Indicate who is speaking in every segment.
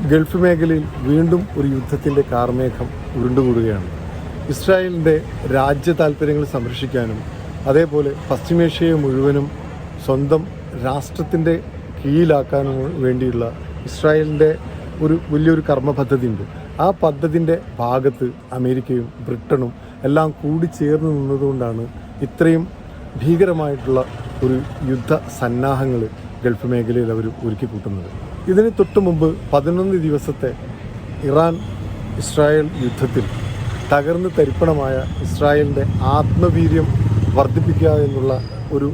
Speaker 1: Gulf മേഖലയിൽ വീണ്ടും ഒരു യുദ്ധത്തിൻ്റെ കാർമേഘം ഉരുണ്ടുകൂടുകയാണ്. ഇസ്രായേലിൻ്റെ രാജ്യ താൽപ്പര്യങ്ങൾ സംരക്ഷിക്കാനും അതേപോലെ പശ്ചിമേഷ്യയെ മുഴുവനും സ്വന്തം രാഷ്ട്രത്തിൻ്റെ കീഴിലാക്കാനും വേണ്ടിയുള്ള ഇസ്രായേലിൻ്റെ വലിയൊരു കർമ്മ പദ്ധതിയുണ്ട്. ആ പദ്ധതിൻ്റെ ഭാഗത്ത് അമേരിക്കയും ബ്രിട്ടനും എല്ലാം കൂടി ചേർന്ന് നിന്നതുകൊണ്ടാണ് ഇത്രയും ഭീകരമായിട്ടുള്ള ഒരു യുദ്ധ സന്നാഹങ്ങൾ ഗൾഫ് മേഖലയിൽ അവർ ഒരുക്കി കൂട്ടുന്നത്. ഇതിന് തൊട്ട് മുമ്പ് 11 ദിവസത്തെ ഇറാൻ ഇസ്രായേൽ യുദ്ധത്തിൽ തകർന്ന് തരിപ്പണമായ ഇസ്രായേലിൻ്റെ ആത്മവീര്യം വർദ്ധിപ്പിക്കുക എന്നുള്ള ഒരു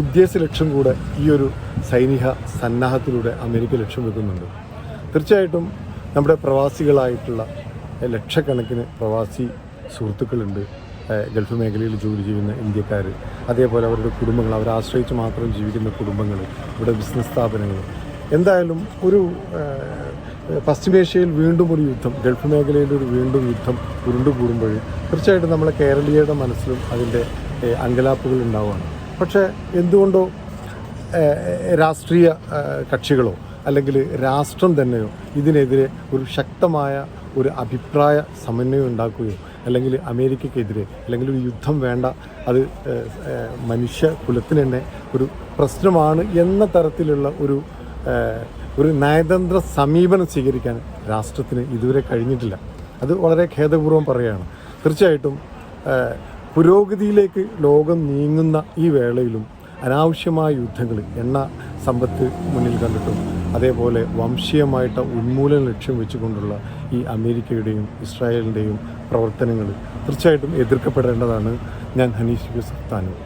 Speaker 1: ഉദ്ദേശ ലക്ഷ്യം കൂടെ ഈ ഒരു സൈനിക സന്നാഹത്തിലൂടെ അമേരിക്ക ലക്ഷ്യം വെക്കുന്നുണ്ട്. തീർച്ചയായിട്ടും നമ്മുടെ പ്രവാസികളായിട്ടുള്ള ലക്ഷക്കണക്കിന് പ്രവാസി സുഹൃത്തുക്കളുണ്ട് ഗൾഫ് മേഖലയിൽ ജോലി ചെയ്യുന്ന ഇന്ത്യക്കാർ, അതേപോലെ അവരുടെ കുടുംബങ്ങൾ, അവരെ ആശ്രയിച്ച് മാത്രം ജീവിക്കുന്ന കുടുംബങ്ങൾ, ഇവിടെ ബിസിനസ് സ്ഥാപനങ്ങൾ. എന്തായാലും ഒരു പശ്ചിമേഷ്യയിൽ വീണ്ടും ഒരു യുദ്ധം, ഗൾഫ് മേഖലയിൽ ഒരു വീണ്ടും യുദ്ധം ഉരുണ്ടുകൂടുമ്പോൾ തീർച്ചയായിട്ടും നമ്മളെ കേരളീയരുടെ മനസ്സിലും അതിൻ്റെ അങ്കലാപ്പുകൾ ഉണ്ടാവുകയാണ്. പക്ഷേ എന്തുകൊണ്ടോ രാഷ്ട്രീയ കക്ഷികളോ അല്ലെങ്കിൽ രാഷ്ട്രം തന്നെയോ ഇതിനെതിരെ ഒരു ശക്തമായ ഒരു അഭിപ്രായ സമന്വയം ഉണ്ടാക്കുകയോ അല്ലെങ്കിൽ അമേരിക്കയ്ക്കെതിരെ അല്ലെങ്കിൽ ഒരു യുദ്ധം വേണ്ട, അത് മനുഷ്യ കുലത്തിന് തന്നെ ഒരു പ്രശ്നമാണ് എന്ന തരത്തിലുള്ള ഒരു നയതന്ത്ര സമീപനം സ്വീകരിക്കാൻ രാഷ്ട്രത്തിന് ഇതുവരെ കഴിഞ്ഞിട്ടില്ല. അത് വളരെ ഖേദപൂർവ്വം പറയുകയാണ്. തീർച്ചയായിട്ടും പുരോഗതിയിലേക്ക് ലോകം നീങ്ങുന്ന ഈ വേളയിലും അനാവശ്യമായ യുദ്ധങ്ങൾ, എണ്ണ സമ്പത്ത് മുന്നിൽ കണ്ടിട്ടും അതേപോലെ വംശീയമായിട്ട് ഉന്മൂലനം ലക്ഷ്യം വെച്ചുകൊണ്ടുള്ള ഈ അമേരിക്കയുടെയും ഇസ്രായേലിൻ്റെയും പ്രവർത്തനങ്ങൾ തീർച്ചയായിട്ടും എതിർക്കപ്പെടേണ്ടതാണ്. ഞാൻ ഹനീഫ് യൂസഫ് താനൂർ.